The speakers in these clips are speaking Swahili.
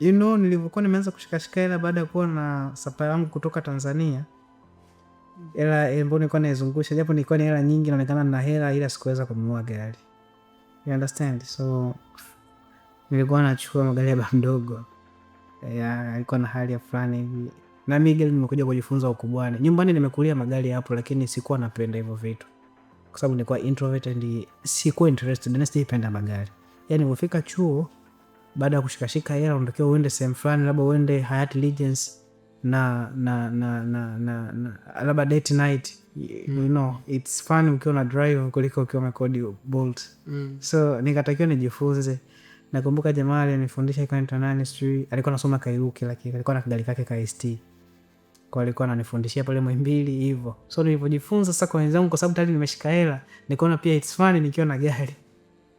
Nilivyokuwa nimeanza kushikashika hela baada ya kuwa na safari yangu kutoka Tanzania, hela ambayo nilikuwa naizungusha, japo nilikuwa ni hela nyingi, inaonekana nina hela ila sikuweza kununua gari. You understand? So nilikuwa nachukua magari ya baba mdogo. Alikuwa na hali ya fulani hivi. Na mimi gari nimekuja kujifunza ukubwani. Nyumbani nimekulia magari hapo, lakini sikuwa napenda hivyo vitu. Kwa sababu nilikuwa introvert and sikuwa interested, na sipenda magari. Yaani nilipofika chuo, baada ya kushikashika hela unatakiwa uende sehemu fulani, labda uende Hyatt Regency na labda date night. It's fun ukiwa na drive kuliko ukiwa umekodi Bolt. So nikatakiwa nijifunze. Nakumbuka jamaa alinifundisha alikuwa anaitwa nani sijui, alikuwa anasoma Kairuki, lakini alikuwa na kagari kake ka ST. Kwa alikuwa ananifundishia pale Muhimbili hivyo. So nilipojifunza sasa kwa wenzangu, kwa sababu tayari nimeshika hela, nikaona pia it's fun nikiwa na gari.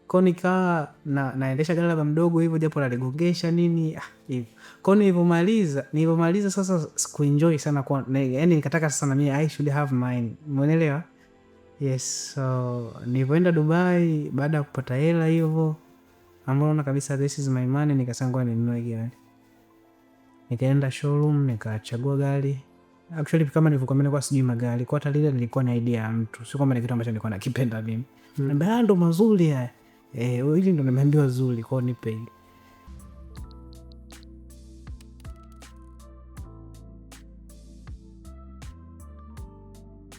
Kwa nikawa naendesha gari la mdogo hivyo, japo naligongesha nini hivyo. Kwa nilipomaliza sasa sikuenjoy sana, kwa yaani nikataka sasa na mimi I should have mine. Umeelewa? Yes. So nilipoenda Dubai baada ya kupata hela hivyo, ambao naona kabisa this is my money, nikasema ngoja ninunue gari. Nikaenda showroom nikachagua gari. Actually kama nilivyokuambia nilikuwa sijui magari. Kwa hata lile nilikuwa na idea ya mtu. Sio kwamba ni kitu ambacho nilikuwa nakipenda mimi. Ndo mazuri haya. Hili ndo nimeambiwa zuri, kwa hiyo nipe hili.